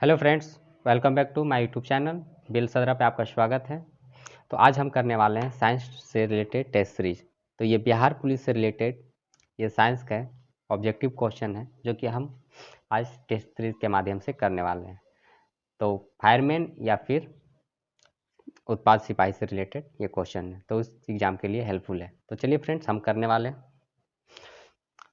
Hello friends, welcome back to my YouTube channel बिल सदरा पे आपका स्वागत है। तो आज हम करने वाले हैं साइंस से रिलेटेड टेस्ट सीरीज। तो ये बिहार पुलिस से रिलेटेड ये साइंस का ऑब्जेक्टिव क्वेश्चन है जो कि हम आज टेस्ट सीरीज के माध्यम से करने वाले हैं। तो फायरमैन या फिर उत्पाद सिपाही से रिलेटेड ये क्वेश्चन है, तो उस एग्ज़ाम के लिए हेल्पफुल है। तो चलिए फ्रेंड्स, हम करने वाले हैं।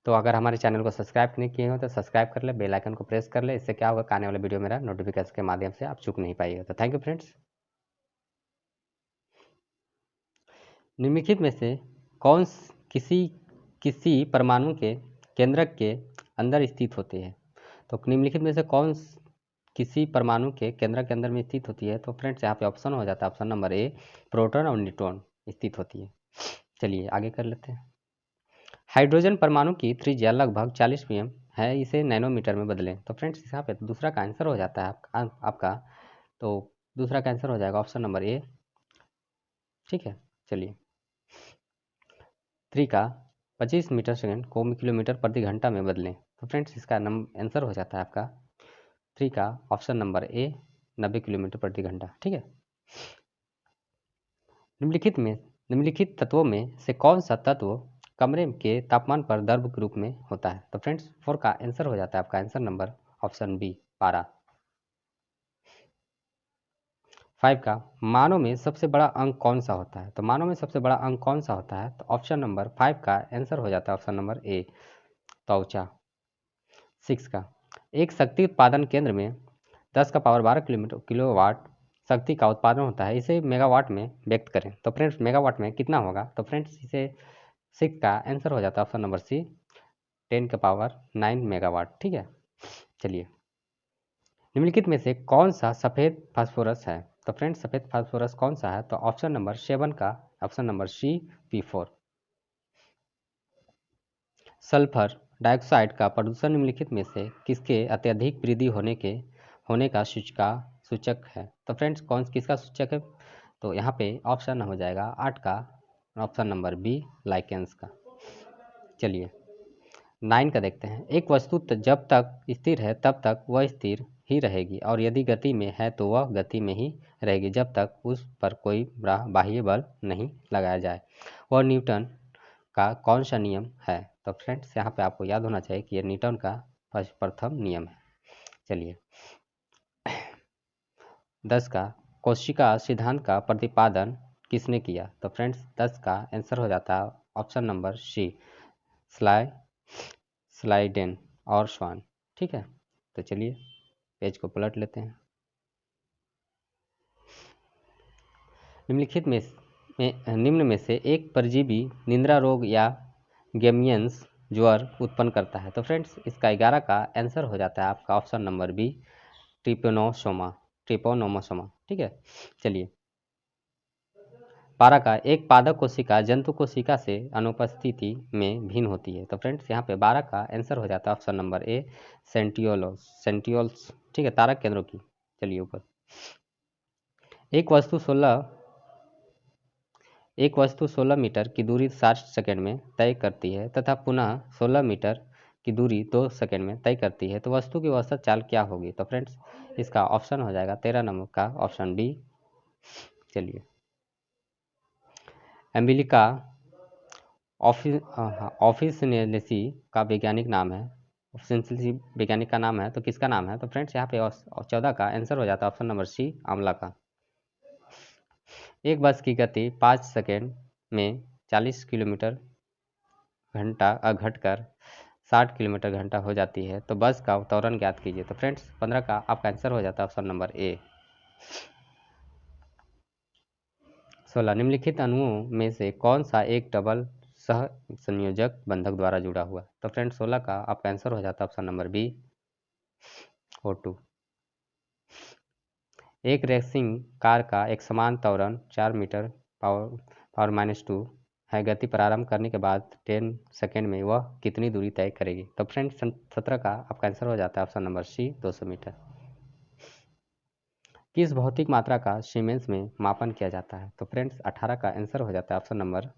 तो अगर हमारे चैनल को सब्सक्राइब नहीं किए हो तो सब्सक्राइब कर ले, बेल आइकन को प्रेस कर ले। इससे क्या होगा, आने वाला वीडियो मेरा नोटिफिकेशन के माध्यम से आप चूक नहीं पाइएगा। तो थैंक यू फ्रेंड्स। निम्नलिखित में से कौन किसी किसी परमाणु के केंद्रक के अंदर स्थित होती है? तो निम्नलिखित में से कौन किसी परमाणु के केंद्रक के अंदर में स्थित होती है? तो फ्रेंड्स यहाँ पे ऑप्शन हो जाता है, ऑप्शन नंबर ए, प्रोटॉन और न्यूट्रॉन स्थित होती है। चलिए आगे कर लेते हैं। हाइड्रोजन परमाणु की त्रिज्या लगभग 40 pm है, इसे नैनोमीटर में बदलें। तो फ्रेंड्स यहाँ पे दूसरा का आंसर हो जाता है आपका। तो दूसरा का आंसर हो जाएगा ऑप्शन नंबर ए। ठीक है, चलिए 3 का 25 मीटर सेकेंड को किलोमीटर प्रति घंटा में बदलें। तो फ्रेंड्स इसका आंसर हो जाता है आपका 3 का ऑप्शन नंबर ए, 90 किलोमीटर प्रति घंटा। ठीक है, निम्नलिखित तत्वों में से कौन सा तत्व कमरे के तापमान पर द्रव के रूप में होता है? तो फ्रेंड्स 4 का आंसर हो जाता है आपका आंसर नंबर ऑप्शन बी, पारा। 5 का मानव में सबसे बड़ा अंग कौन सा होता है? तो मानव में सबसे बड़ा अंग कौन सा होता है? तो ऑप्शन नंबर 5 का आंसर हो जाता है ऑप्शन नंबर ए, त्वचा। 6 का एक शक्ति उत्पादन केंद्र में 10 का पावर 12 किलोवाट शक्ति का उत्पादन होता है, इसे मेगावाट में व्यक्त करें। तो फ्रेंड्स मेगावाट में कितना होगा? तो फ्रेंड्स इसे 6 का आंसर हो जाता है ऑप्शन नंबर सी, 10 का पावर 9 मेगावाट। ठीक है, चलिए निम्नलिखित में से कौन सा सफ़ेद फास्फोरस है? तो फ्रेंड्स सफ़ेद फास्फोरस कौन सा है? तो ऑप्शन नंबर 7 का option number C, P4। Sulphur dioxide का प्रदूषण निम्नलिखित में से किसके अत्यधिक वृद्धि होने का सूचक है? तो फ्रेंड्स कौन किसका सूचक है? तो यहाँ पे ऑप्शन हो जाएगा 8 का ऑप्शन नंबर बी, लाइकेंस का। चलिए 9 का देखते हैं। एक वस्तु जब तक स्थिर है तब तक वह स्थिर ही रहेगी और यदि गति में है तो वह गति में ही रहेगी जब तक उस पर कोई बाह्य बल नहीं लगाया जाए। वह न्यूटन का कौन सा नियम है? तो फ्रेंड्स यहाँ पे आपको याद होना चाहिए कि यह न्यूटन का प्रथम नियम है। चलिए 10 का कोशिका सिद्धांत का प्रतिपादन किसने किया? तो फ्रेंड्स 10 का आंसर हो जाता है ऑप्शन नंबर सी, स्लाइडेन और स्वान। ठीक है, तो चलिए पेज को पलट लेते हैं। निम्न में से एक परजीवी निंद्रा रोग या गेमियंस ज्वर उत्पन्न करता है? तो फ्रेंड्स इसका 11 का आंसर हो जाता है आपका ऑप्शन नंबर बी, ट्रिपोनोसोमा। ठीक है, चलिए 12 का एक पादप कोशिका जंतु कोशिका से अनुपस्थिति में भिन्न होती है। तो फ्रेंड्स यहाँ पे 12 का आंसर हो जाता है ऑप्शन नंबर ए, सेंटियोल्स। ठीक है, तारक केंद्रों की। चलिए ऊपर एक वस्तु 16 मीटर की दूरी 60 सेकंड में तय करती है तथा पुनः 16 मीटर की दूरी 2 सेकंड में तय करती है, तो वस्तु की औसत चाल क्या होगी? तो फ्रेंड्स इसका ऑप्शन हो जाएगा 13 नंबर का ऑप्शन डी। चलिए एम्बिलिका ऑफिसिनेलिसी का वैज्ञानिक नाम है, वैज्ञानिक का नाम है, तो किसका नाम है? तो फ्रेंड्स यहाँ पे 14 का आंसर हो जाता है ऑप्शन नंबर सी, आंवला का। एक बस की गति 5 सेकेंड में 40 किलोमीटर घंटा घटकर 60 किलोमीटर घंटा हो जाती है, तो बस का त्वरण ज्ञात कीजिए। तो फ्रेंड्स 15 का आपका आंसर हो जाता है ऑप्शन नंबर ए। 16 निम्नलिखित अणुओं में से कौन सा एक डबल सह संयोजक बंधक द्वारा जुड़ा हुआ है? तो फ्रेंड्स 16 का आपका आंसर हो जाता है ऑप्शन नंबर बी, O2। एक रेसिंग कार का एक समान त्वरण 4 मीटर पावर -2 है, गति प्रारंभ करने के बाद 10 सेकेंड में वह कितनी दूरी तय करेगी? तो फ्रेंड्स 17 का आपका आंसर हो जाता है ऑप्शन नंबर सी, 200 मीटर। किस भौतिक मात्रा का सीमेंस में मापन किया जाता है? तो फ्रेंड्स 18 का आंसर हो जाता है ऑप्शन नंबर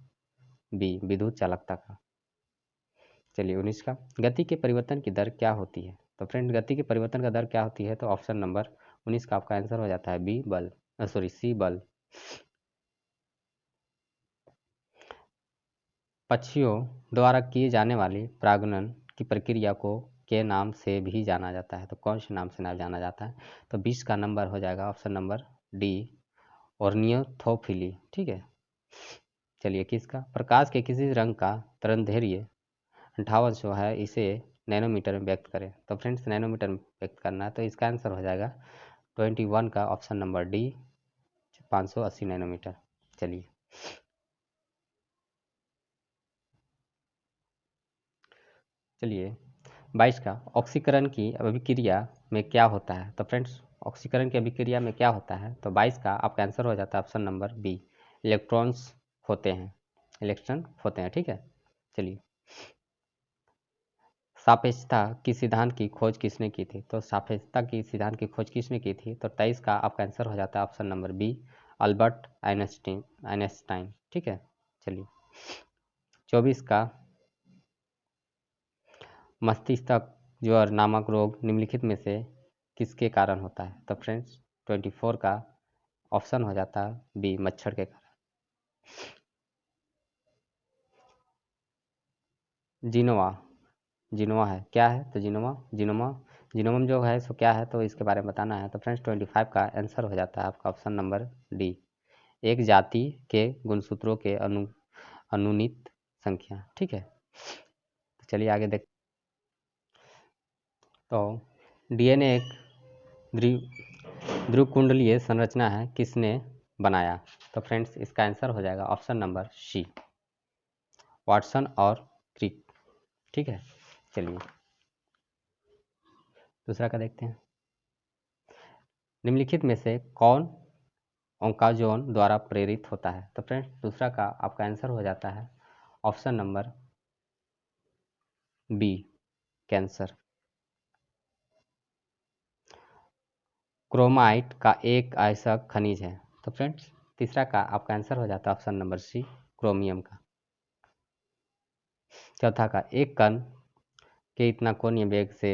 बी, विद्युत चालकता का। चलिए 19 का गति के परिवर्तन की दर क्या होती है? तो फ्रेंड गति के परिवर्तन का दर क्या होती है? तो ऑप्शन नंबर 19 का आपका आंसर हो जाता है बी बल, सॉरी सी बल। पक्षियों द्वारा किए जाने वाली परागण की प्रक्रिया को के नाम से भी जाना जाता है? तो कौन से नाम से जाना जाता है? तो 20 का नंबर हो जाएगा ऑप्शन नंबर डी ऑर्नियोथोफिली। ठीक है, चलिए किसका? प्रकाश के किसी रंग का तरंगदैर्घ्य 5800 है, इसे नैनोमीटर में व्यक्त करें। तो फ्रेंड्स नैनोमीटर में व्यक्त करना है, तो इसका आंसर हो जाएगा 21 का ऑप्शन नंबर डी 580 नैनोमीटर। चलिए चलिए 22 का ऑक्सीकरण की अभिक्रिया में क्या होता है? तो फ्रेंड्स ऑक्सीकरण की अभिक्रिया में क्या होता है? तो 22 का आपका आंसर हो जाता है ऑप्शन नंबर बी इलेक्ट्रॉन्स होते हैं, इलेक्ट्रॉन होते हैं। ठीक है, चलिए सापेक्षता की सिद्धांत की खोज किसने की थी? तो सापेक्षता की सिद्धांत की खोज किसने की थी? तो 23 का आपका आंसर हो जाता है option number B Albert Einstein. ठीक है, चलिए 24 का मस्तिष्क ज्वर नामक रोग निम्नलिखित में से किसके कारण होता है? तो फ्रेंड्स 24 का ऑप्शन हो जाता है बी मच्छर के कारण। जीनोवा, जीनोवा है क्या है? तो जीनोवा जीनोमा जीनोम जो है सो क्या है? तो इसके बारे में बताना है। तो फ्रेंड्स 25 का आंसर हो जाता है आपका ऑप्शन नंबर डी एक जाति के गुणसूत्रों के अनुनित संख्या। ठीक है, तो चलिए आगे देख। तो डीएनए एक ध्रुवकुंडलीय संरचना है, किसने बनाया? तो फ्रेंड्स इसका आंसर हो जाएगा ऑप्शन नंबर सी वाटसन और क्रिक। ठीक है, चलिए दूसरा का देखते हैं। निम्नलिखित में से कौन ओंकाजोन द्वारा प्रेरित होता है? तो फ्रेंड्स दूसरा का आपका आंसर हो जाता है option number B cancer. Chromite का एक ऐसा खनिज है। तो फ्रेंड्स तीसरा का आपका आंसर हो जाता है ऑप्शन नंबर सी क्रोमियम का। चौथा का एक कण के इतना कोणीय वेग से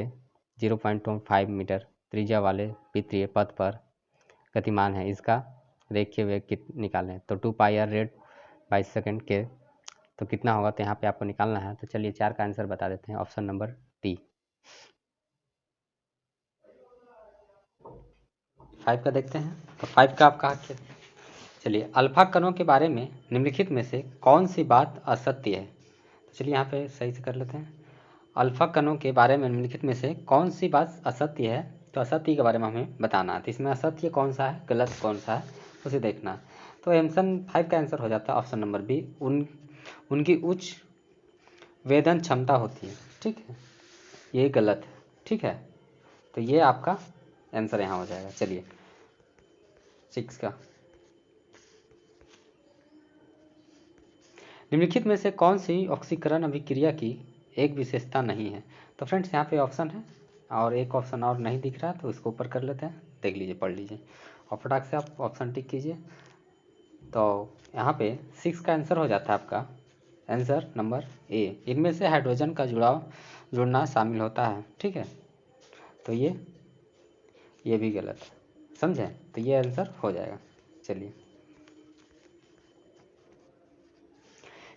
0.25 मीटर त्रिज्या वाले वृत्तीय पथ पर गतिमान है, इसका रेखीय वेग निकालें। तो 2 पाई आर रेड बाई सेकेंड के तो कितना होगा? तो यहाँ पे आपको निकालना है। तो चलिए 4 का आंसर बता देते हैं ऑप्शन नंबर डी 5 का देखते हैं। तो 5 का आपका चलिए अल्फा कणों के बारे में निम्नलिखित में से कौन सी बात असत्य है? तो चलिए यहाँ पे सही से कर लेते हैं। अल्फा कणों के बारे में निम्नलिखित में से कौन सी बात असत्य है? तो असत्य के बारे में हमें बताना है। तो इसमें असत्य कौन सा है, गलत कौन सा है, उसे देखना है। तो एमसन 5 का आंसर हो जाता है ऑप्शन नंबर बी उनकी उच्च वेदन क्षमता होती है। ठीक है, ये गलत है। ठीक है, तो ये आपका आंसर यहाँ हो जाएगा। चलिए 6 का निम्नलिखित में से कौन सी ऑक्सीकरण अभिक्रिया की एक विशेषता नहीं है? तो फ्रेंड्स यहाँ पे ऑप्शन है और एक ऑप्शन और नहीं दिख रहा, तो इसको ऊपर कर लेते हैं, देख लीजिए, पढ़ लीजिए और फटाक से आप ऑप्शन टिक कीजिए। तो यहाँ पे 6 का आंसर हो जाता है आपका आंसर नंबर ए इनमें से हाइड्रोजन का जुड़ना शामिल होता है। ठीक है, तो ये भी गलत है, समझे? तो ये आंसर हो जाएगा। चलिए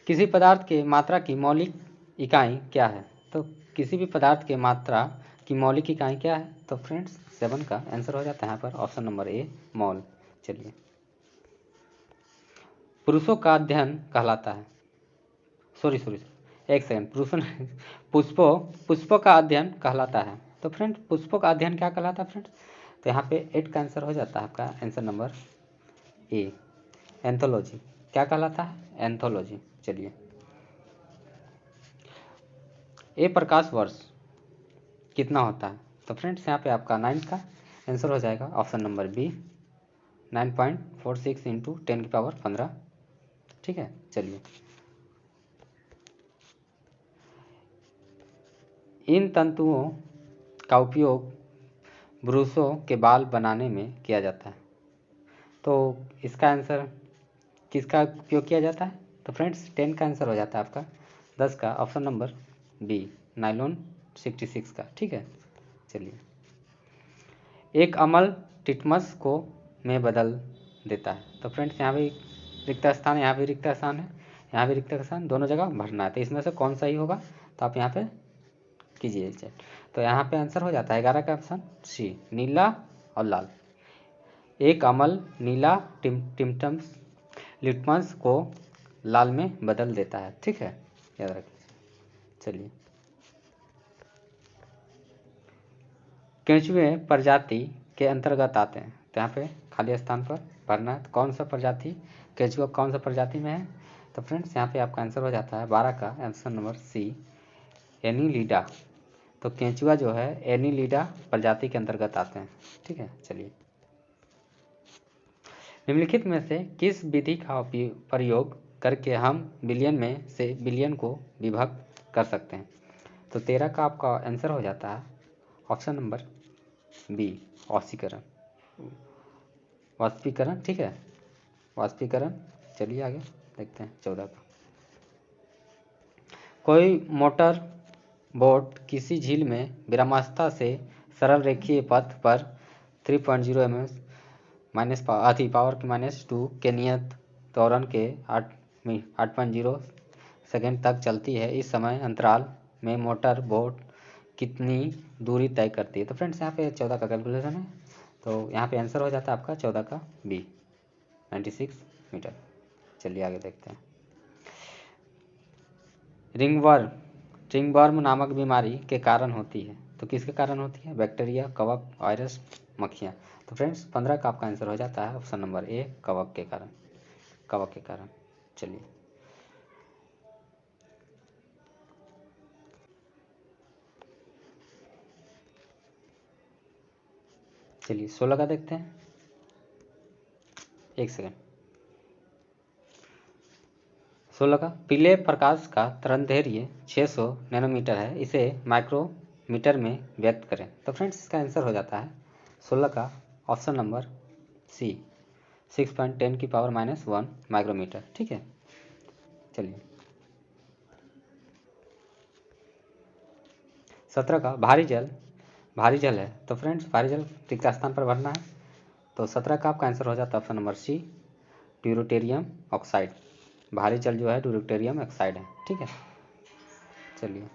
किसी पदार्थ के मात्रा की मौलिक इकाई क्या है? तो किसी भी पदार्थ के मात्रा की मौलिक इकाई क्या है? तो फ्रेंड्स 7 का आंसर हो जाता है यहाँ पर ऑप्शन नंबर ए मॉल। चलिए पुरुषों का अध्ययन कहलाता है, सॉरी सॉरी एक सेकंड, पुरुषों पुष्पों का अध्ययन कहलाता है। तो फ्रेंड पुष्पों का अध्ययन क्या कहलाता है फ्रेंड्स? तो यहाँ पे 8 का आंसर हो जाता है आपका आंसर नंबर ए एंथोलॉजी। क्या कहलाता है? एंथोलॉजी। चलिए ए प्रकाश वर्ष कितना होता है? तो फ्रेंड्स यहाँ पे आपका 9 का आंसर हो जाएगा ऑप्शन नंबर बी 9.46 इंटू 10⁻15। ठीक है, चलिए इन तंतुओं का उपयोग ब्रूसों के बाल बनाने में किया जाता है। तो इसका आंसर किसका उपयोग किया जाता है? तो फ्रेंड्स 10 का आंसर हो जाता है आपका 10 का ऑप्शन नंबर बी नाइलॉन 66 का। ठीक है, चलिए, एक अमल टिटमस को में बदल देता है। तो फ्रेंड्स यहाँ भी रिक्त स्थान, यहाँ भी रिक्त स्थान है, यहाँ भी रिक्त स्थान, दोनों जगह भरना है। तो इसमें से कौन सही होगा, तो आप यहाँ पे कीजिए चेक। तो यहाँ पे आंसर हो जाता है 11 का ऑप्शन सी, नीला और लाल। एक अमल नीला टिमटम्स लिटमस को लाल में बदल देता है, ठीक है, याद रखिए। चलिए, केंचुए प्रजाति के अंतर्गत आते हैं। तो यहाँ पे खाली स्थान पर भरना है। तो कौन सा प्रजाति, केंचुआ कौन सा प्रजाति में है, तो फ्रेंड्स यहाँ पे आपका आंसर हो जाता है 12 का आंसर नंबर सी, एनीलिडा। तो केंचुआ जो है एनीलिडा प्रजाति के अंतर्गत आते हैं, ठीक है। चलिए, निम्नलिखित में से किस विधि का प्रयोग करके हम बिलियन में से बिलियन को विभक्त कर सकते हैं। तो 13 का आपका आंसर हो जाता है ऑप्शन नंबर बी, वाष्पीकरण। वाष्पीकरण, ठीक है, वाष्पीकरण। चलिए आगे देखते हैं 14 का। कोई मोटर बोट किसी झील में विरामावस्था से सरल रेखीय पथ पर 3.0 mm माइनस पावर की -2 के नियत त्वरण के 8.0 सेकेंड तक चलती है। इस समय अंतराल में मोटर बोट कितनी दूरी तय करती है। तो फ्रेंड्स यहाँ पे 14 का कैलकुलेशन है। तो यहाँ पे आंसर हो जाता है आपका 14 का बी, 96 मीटर। चलिए आगे देखते हैं। रिंगवर्म नामक बीमारी के कारण होती है। तो किसके कारण होती है, बैक्टीरिया, कवक, वायरस, मक्खियाँ। तो फ्रेंड्स 15 का आपका आंसर हो जाता है ऑप्शन नंबर ए, कवक के कारण, कवक के कारण। चलिए, चलिए 16 का देखते हैं, एक सेकेंड। 16 का, पीले प्रकाश का तरंगदैर्घ्य 600 नैनोमीटर है, इसे माइक्रोमीटर में व्यक्त करें। तो फ्रेंड्स इसका आंसर हो जाता है 16 का ऑप्शन नंबर सी, 6.10 की पावर -1 माइक्रोमीटर, ठीक है। चलिए, 17 का, भारी जल है। तो फ्रेंड्स भारी जल रिक्त स्थान पर भरना है। तो 17 का आपका आंसर हो जाता है ऑप्शन नंबर सी, ड्यूरोटेरियम ऑक्साइड। भारी जल जो है ड्यूरोटेरियम ऑक्साइड है, ठीक है। चलिए,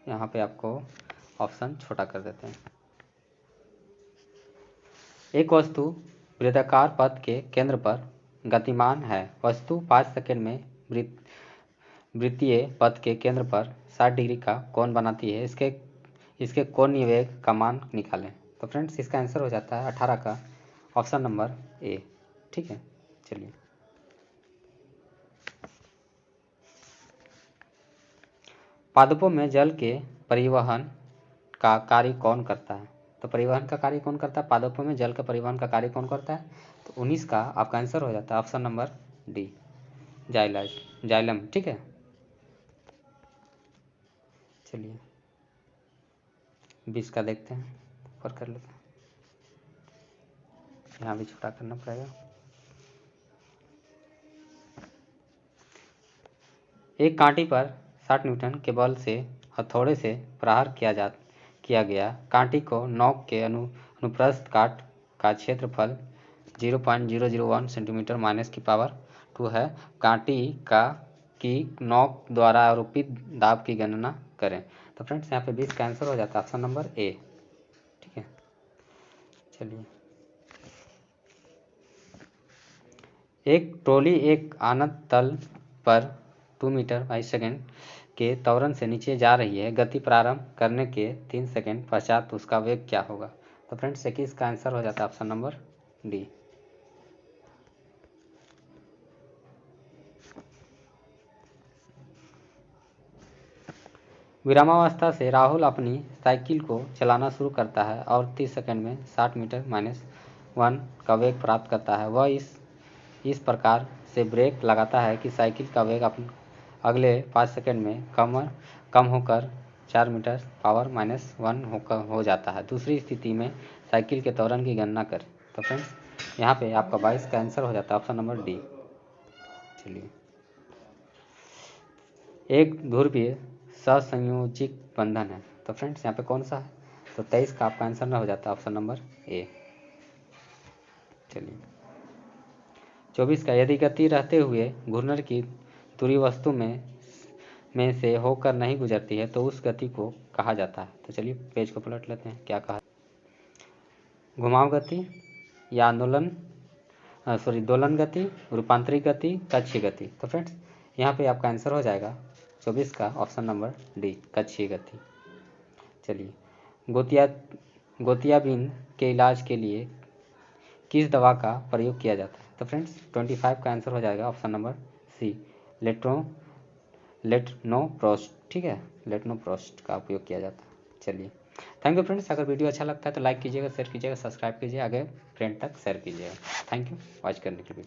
यहाँ पे आपको ऑप्शन छोटा कर देते हैं। एक वस्तु वृत्ताकार पथ के केंद्र पर गतिमान है। वस्तु 5 सेकंड में वृत्तीय पथ के केंद्र पर 60 डिग्री का कोण बनाती है। इसके कोणीय वेग का मान निकालें। तो फ्रेंड्स इसका आंसर हो जाता है 18 का ऑप्शन नंबर ए, ठीक है। चलिए, पादपों में जल के परिवहन का कार्य कौन करता है। तो परिवहन का कार्य कौन करता है, पादपों में जल का परिवहन का कार्य कौन करता है। तो 19 का आपका आंसर हो जाता है ऑप्शन नंबर डी, जाइलम, ठीक है। चलिए 20 का देखते हैं, ऊपर कर लेते हैं, यहाँ भी छोटा करना पड़ेगा। एक कांटी पर 60 न्यूटन के बल से हथौड़े से प्रहार किया गया। कांटी को नोक के अनुप्रस्थ काट का क्षेत्रफल 0.001 सेंटीमीटर माइनस की पावर 2 है। कांटी की नोक द्वारा आरोपित दाब की गणना करें। तो फ्रेंड्स यहाँ पे 20 का आंसर हो जाता है ऑप्शन नंबर ए, ठीक है। चलिए, एक ट्रॉली एक आनत तल पर 2 मीटर बाई सेकेंड के त्वरण से नीचे जा रही है। गति प्रारंभ करने के 3 सेकेंड पश्चात उसका वेग क्या होगा। तो फ्रेंड्स 21 का आंसर हो जाता है ऑप्शन नंबर डी। विरामावस्था से राहुल अपनी साइकिल को चलाना शुरू करता है और 30 सेकंड में 60 मीटर -1 का वेग प्राप्त करता है। वह इस प्रकार से ब्रेक लगाता है कि साइकिल का वेग अगले 5 सेकंड में कम होकर 4 मीटर पावर -1 हो जाता है। दूसरी स्थिति में साइकिल के त्वरण की गणना करें। तो फ्रेंड्स यहाँ पे आपका 22 का आंसर हो जाता है ऑप्शन नंबर डी। चलिए, एक ध्रुवीय ससंयोजिक बंधन है। तो फ्रेंड्स यहाँ पे कौन सा है, तो 23 का आपका आंसर ना हो जाता ऑप्शन नंबर ए। चलिए 24 का, यदि गति रहते हुए घूर्णन की दूरी वस्तु में से होकर नहीं गुजरती है तो उस गति को कहा जाता है। तो चलिए पेज को पलट लेते हैं, क्या कहा, घुमाव गति या आंदोलन दोलन गति, रूपांतरित गति, कक्षीय गति। तो फ्रेंड्स यहाँ पे आपका आंसर हो जाएगा 24 का ऑप्शन नंबर डी, कक्षीय गति। चलिए गोतियाबिंद के इलाज के लिए किस दवा का प्रयोग किया जाता है। तो फ्रेंड्स 25 का आंसर हो जाएगा ऑप्शन नंबर सी, लेटनोप्रोस्ट। ठीक है, लेटनोप्रोस्ट का उपयोग किया जाता है। चलिए थैंक यू फ्रेंड्स, अगर वीडियो अच्छा लगता है तो लाइक कीजिएगा, शेयर कीजिएगा, सब्सक्राइब कीजिए, आगे फ्रेंड तक शेयर कीजिएगा। थैंक यू वॉच करने के लिए।